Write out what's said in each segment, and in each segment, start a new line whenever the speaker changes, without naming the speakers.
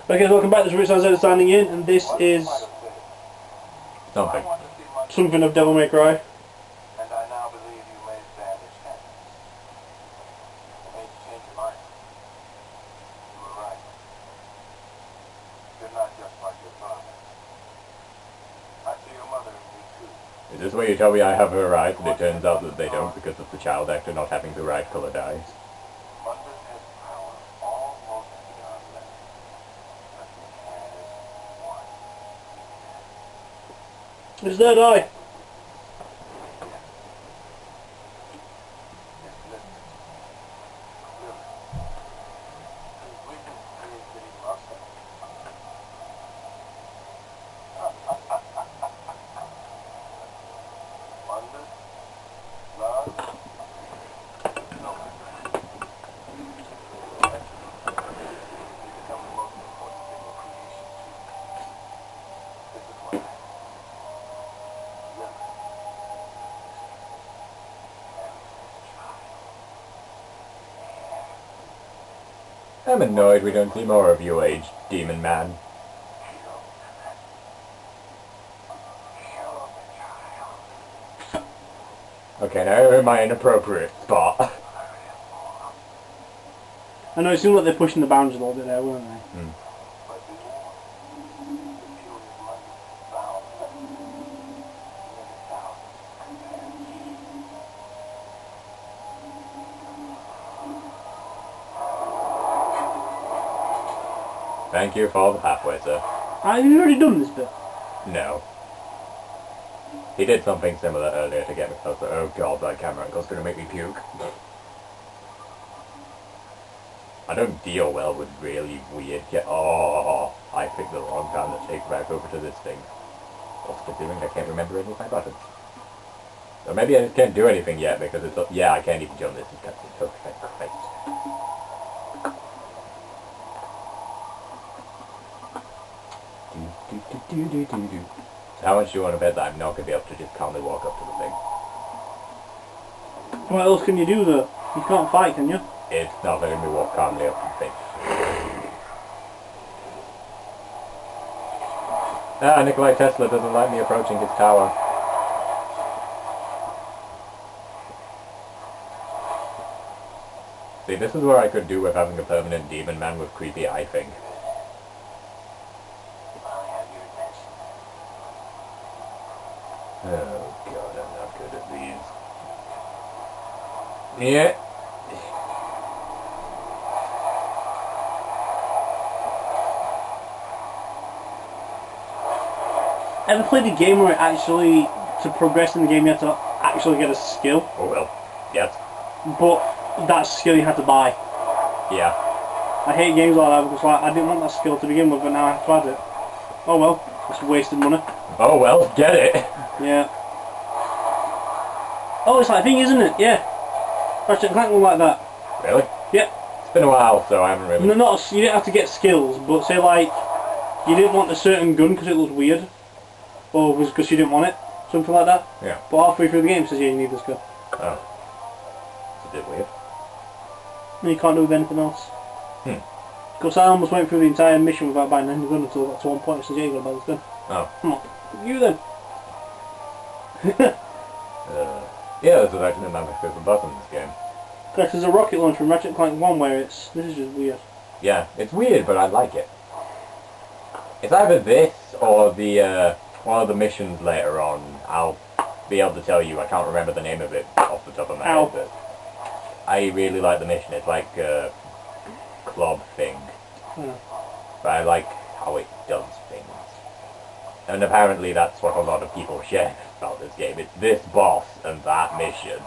Okay, welcome back. This is Rixxalight and Zeta signing in, and this is something of Devil May Cry.
And I now believe you may stand a chance. I made you change your mind. You were right. You're not just like your father. I see your mother in you too.
Is this where you tell me I have her right, and it turns out that they don't because of the child actor not having the right color dyes?
London has power almost beyond limits. But he has one.
It's their die.
I'm annoyed we don't see more of you, aged demon man. Okay, now you're in my inappropriate spot.
I know it seemed like they're pushing the boundaries a little bit there, weren't they?
Thank you for the halfway, sir.
Have you already done this bit?
No. He did something similar earlier to get me closer. Oh god, that camera angle's gonna make me puke. I don't deal well with really weird Oh, I picked the wrong time to take back over to this thing. What's it doing? I can't remember any of my buttons. Or maybe I just can't do anything yet because it's... Yeah, I can't even jump this. It's okay, great. So how much do you want to bet that I'm not going to be able to just calmly walk up to the thing?
What else can you do though? You can't fight, can you?
It's not letting me walk calmly up to the thing. Nikolai Tesla doesn't like me approaching his tower. See, this is where I could do with having a permanent demon man with creepy eye thing. Oh god, I'm not good at these. Yeah.
Ever played a game where actually, to progress in the game you have to actually get a skill?
Oh well. Yes.
But that skill you had to buy.
Yeah.
I hate games like that because I didn't want that skill to begin with, but now I have to add it. Oh well, it's wasted money.
Oh well, get it.
Yeah. Oh, it's that thing, isn't it? Yeah. Ratchet and Clank one like that.
Really?
Yeah.
It's been a while, so I haven't really...
No, not, you didn't have to get skills, but say like, you didn't want a certain gun because it looked weird. Or was because you didn't want it. Something like that.
Yeah.
But halfway through the game it says, yeah, you need this gun.
Oh. It's a bit weird.
And you can't do it with anything else. Because I almost went through the entire mission without buying any gun until got to one point it says, yeah, you got to buy this gun.
Oh.
Come on. You then.
Yeah, this is actually a nice different button in this game.
Because there's a rocket launcher from Ratchet and Clank 1 where it's... This is just weird.
Yeah, it's weird, but I like it. It's either this or the, one of the missions later on. I'll be able to tell you, I can't remember the name of it off the top of my head, but I really like the mission. It's like a club thing.
Yeah.
But I like how it does things. And apparently that's what a lot of people share about this game. It's this boss and that mission.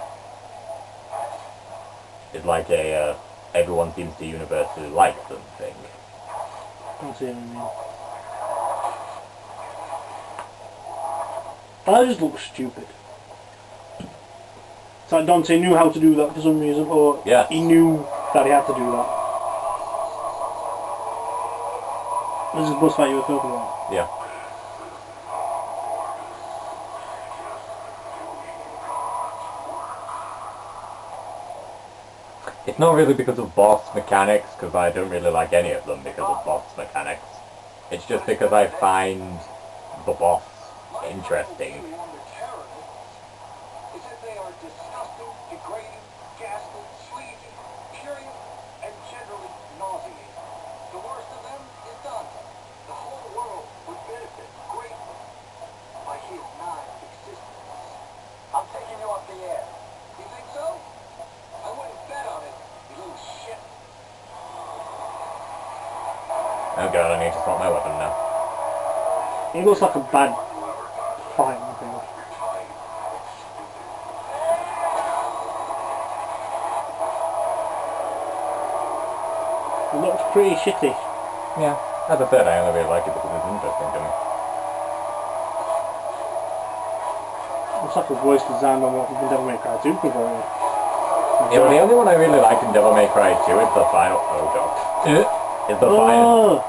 It's like a, everyone seems to universally like them thing.
I don't see what you mean. That just looks stupid. It's like Dante knew how to do that for some reason, or
yeah.
He knew that he had to do that. This is the boss fight you were talking about.
Yeah. It's not really because of boss mechanics, because I don't really like any of them because of boss mechanics. It's just because I find the boss interesting.
Is that they are disgusting, degrading, ghastly, sleazy, curious, and generally nauseating. The worst of them is Dante. The whole world would benefit greatly by his non-existence. I'm taking you off the air. You think so? I wouldn't bet on it, you little shit.
Oh god, I need to swap my weapon now.
He looks like a bad fight, I think. It looks pretty shitty.
Yeah, as I said, I only really like it because it's interesting to me.
Looks like a worse design than what Devil May Cry 2 could be.
Yeah, but the only one I really like in Devil May Cry 2 is the final... Oh god. Is the final...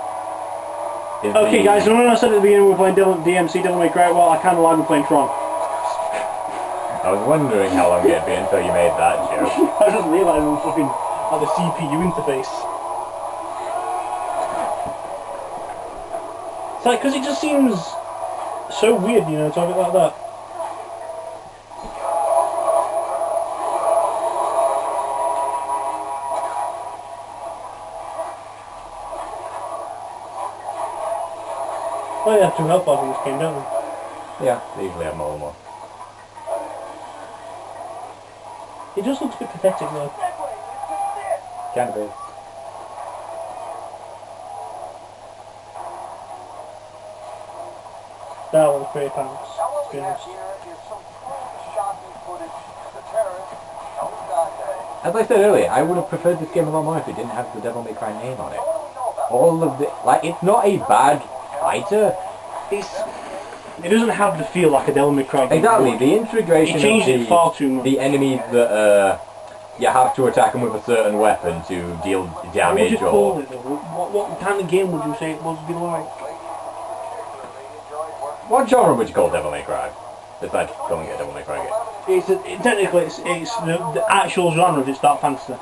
Is
Okay
the...
guys, remember I said at the beginning we were playing DMC, Devil May Cry? Well, I kind of like we're playing Tron.
I was wondering how long it'd be until you made that joke.
I just realised I'm fucking at the CPU interface. It's like, because it just seems so weird, you know, to have it like that. Oh, they have two health bars in this game, don't they?
Yeah, they usually have more and more.
It just looks a bit pathetic though.
Kind of is.
That one's pretty pants.
Now what we have here is some truly shocking footage of the terrorist, known as Dante.
As I said earlier, I would have preferred this game a lot more if it didn't have the Devil May Cry name on it.
What do we know about
All of the... Like, it's not a bad fighter.
It doesn't have the feel like a Devil May Cry game.
Exactly, the integration
It changed it far too much.
the enemies that you have to attack them with a certain weapon to deal
What would
damage
you call
or...
it though? What kind of game would you say it was be like?
What genre would you call Devil May Cry? Besides calling it a Devil May Cry game.
Technically it's the actual genre of it's Dark Fantasy.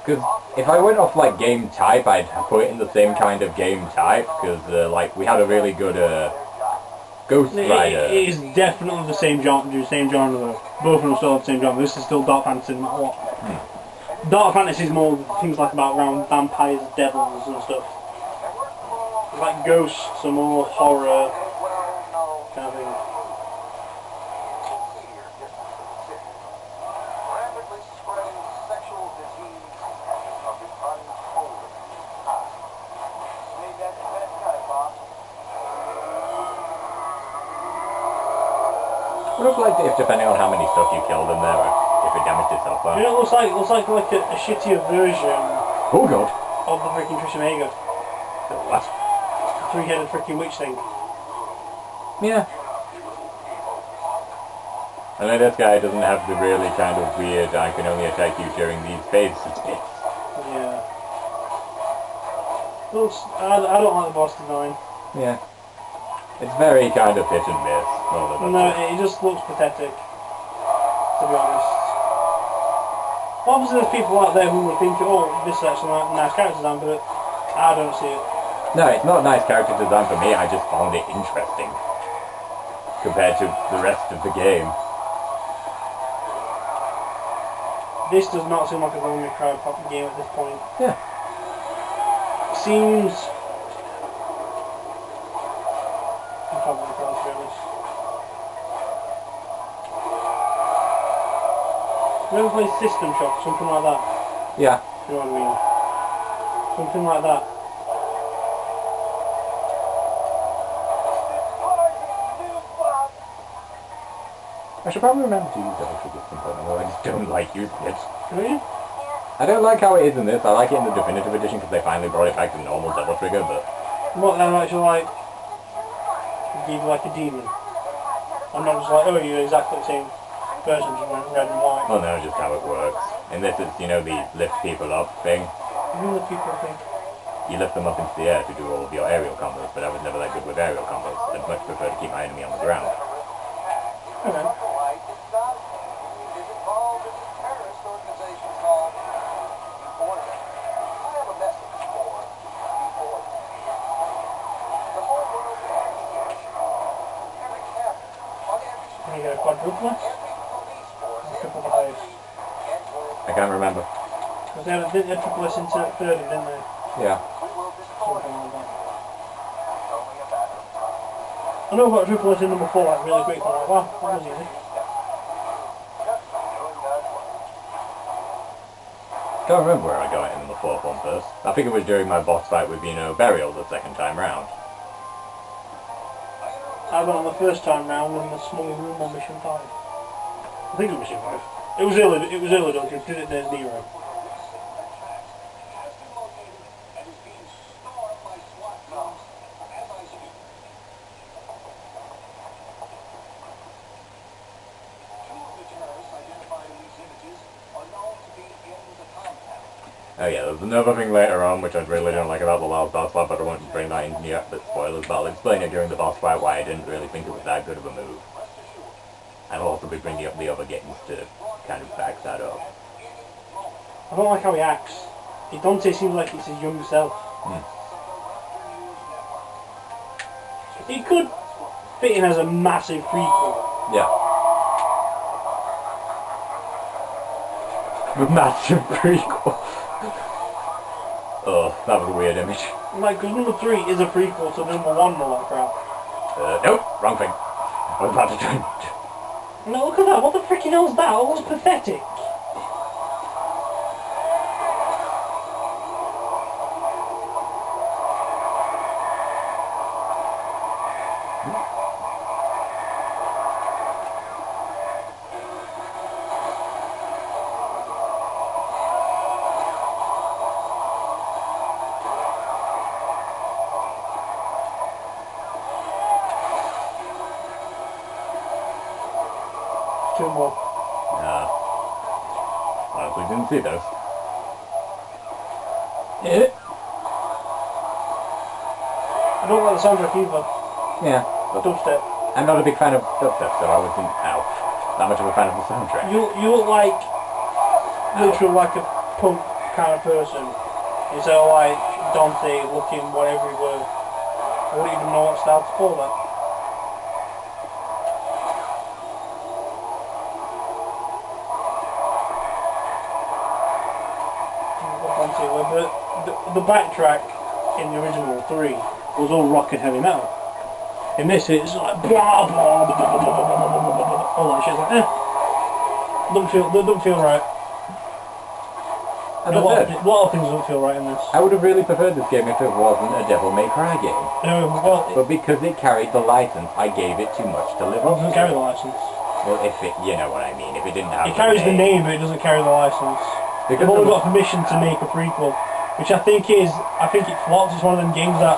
Because if I went off like game type, I'd put it in the same kind of game type, because like we had a really good Ghost Rider.
It is definitely the same genre though. Both of them still have the same genre. This is still Dark Fantasy no matter what. Dark Fantasy is more things like about around vampires, devils and stuff. Like ghosts are more horror kind of thing.
Rapidly spreading sexual disease of the unholy kind. Made that kind, boss.
Would have liked it if, depending on how many stuff you killed in there, if it damaged itself though.
You know, it looks like a shittier version
Oh god!
of the freaking Trisha Vega.
What?
Three-headed freaking witch thing.
Yeah. And then this guy doesn't have the really kind of weird, I can only attack you during these phases bits.
Yeah. Looks, I don't like the boss design.
Yeah. It's very kind of hit and miss.
No, it just looks pathetic, to be honest. Obviously there's people out there who would think, oh, this is actually a nice character design, but I don't see it.
No, it's not nice character design for me, I just found it interesting. Compared to the rest of the game.
This does not seem like a Devil May Cry proper game at this point.
Yeah.
It seems... I'm probably not to be honest. You ever play System Shock, something like that?
Yeah.
You know what I mean? Something like that.
I should probably remember to use double trigger at some point, although I just don't like using it.
Really?
I don't like how it is in this. I like it in the definitive edition because they finally brought it back to normal double trigger, but...
What, they're actually like... give you like a demon? I'm not just like, oh, you're exactly the same person, just went red and white.
Oh no, just how it works. In this it's, you know, the lift people up thing.
Who the people think?
You lift them up into the air to do all of your aerial combos, but I was never that good with aerial combos. I'd much prefer to keep my enemy on the ground.
Okay.
Is involved in a terrorist organization called
Ruthless? Triple Dice.
I can't remember.
Because they had Triple S into 30, didn't they?
Yeah.
Something like that. I know about Triple S in number 4, like really quick. I'm like, wow, that was easy.
Can't remember where I got it in the fourth one first. I think it was during my boss fight with, Burial the second time round.
I went on the first time round in the small room on Mission 5. I think it was Mission 5. It was early though, because it there's Nero.
Oh yeah, there's another thing later on which I really don't like about the last boss fight, but I won't bring that into yet, but spoilers, but I'll explain it during the boss fight why I didn't really think it was that good of a move. And I'll also be bringing up the other games to kind of back that up.
I don't like how he acts. Dante seems like it's his young self. He could fit in as a massive prequel.
Yeah. The massive prequel. Oh, that was a weird image.
Like, because number 3 is a prequel to number 1 and all that crap.
Nope, wrong thing. I was about to try.
No, look at that. What the freaking hell is that? That was pathetic. Two more.
Honestly didn't see those.
Yeah. I don't like the soundtrack either.
Yeah.
Dubstep.
I'm not a big fan of dubstep, so I wasn't that much of a fan of the soundtrack.
You look like literally like a punk kind of person. Instead of like Dante looking whatever he was. I wouldn't even know what style to call that. The backtrack in the original 3 was all rock and heavy metal. In this it's like blah blah blah blah blah blah blah blah, all that shit's like don't feel right. A lot of things don't feel right in this.
I would have really preferred this game if it wasn't a Devil May Cry game. But because it carried the license, I gave it too much to live up to.
It doesn't carry the license.
Well, if it, you know what I mean, if it didn't have
it carries the name, but it doesn't carry the license. They've only got permission to make a prequel, which I think it flops. It's one of them games that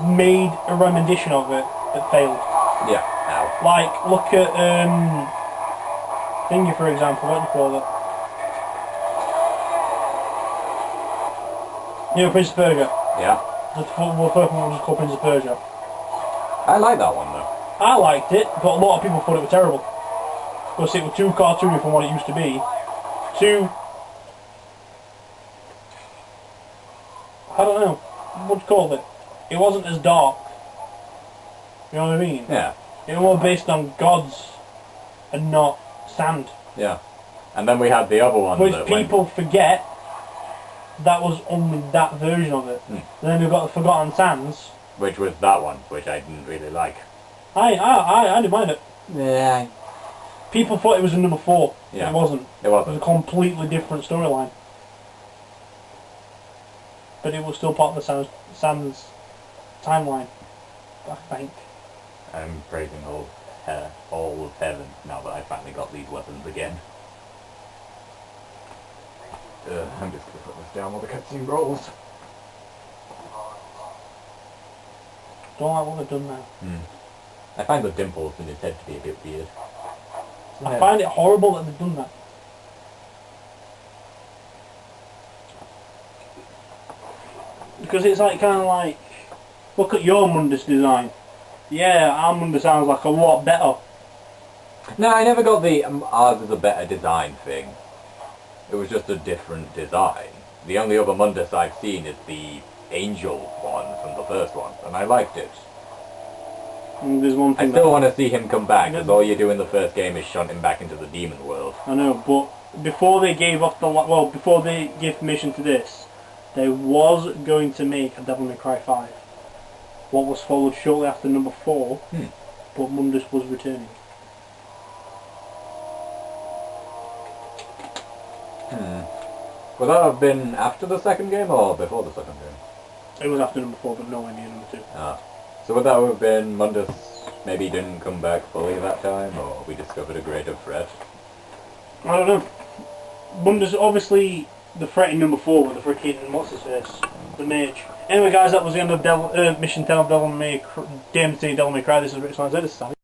made a rendition of it that failed.
Yeah, now.
Like, look at Thingy, for example. What do you call it? Prince of Persia.
Yeah.
The first one was just called Prince of Persia.
I like that one though.
I liked it, but a lot of people thought it was terrible. Because it was too cartoony from what it used to be. I don't know, what do you call it? It wasn't as dark. You know what I mean?
Yeah.
It was more based on gods and not sand.
Yeah. And then we had the other one.
Which people forget that was only that version of it. And then we've got the Forgotten Sands.
Which was that one, which I didn't really like.
I didn't mind it.
Yeah.
People thought it was in number 4.
Yeah.
It wasn't.
It wasn't.
It was a completely different storyline. But it was still part of the Sans timeline, I think.
I'm praising all of heaven now that I finally got these weapons again. I'm just going to put this down while the cutscene rolls.
Don't like what they've done now.
I find the dimples in his head to be a bit weird.
I find it horrible that they've done that. Because it's like kind of like, look at your Mundus design. Yeah, our Mundus sounds like a lot better.
No, I never got the ours is a better design thing. It was just a different design. The only other Mundus I've seen is the Angel one from the first one, and I liked it.
And there's one
I
thing
still want to see him come back, because all you do in the first game is shunt him back into the demon world.
I know, but before they gave off before they gave permission to this, they was going to make a Devil May Cry 5. What was followed shortly after number 4, but Mundus was returning.
Would that have been after the second game or before the second game?
It was after number 4, but nowhere near number 2.
Ah. So would that have been Mundus maybe didn't come back fully that time, or we discovered a greater threat?
I don't know. Mundus, obviously, the threat in number 4 with the freaking, what's his face? The mage. Anyway guys, that was the end of Mission 10 of DMC Devil May Cry. This is Rixxalight and Zeta.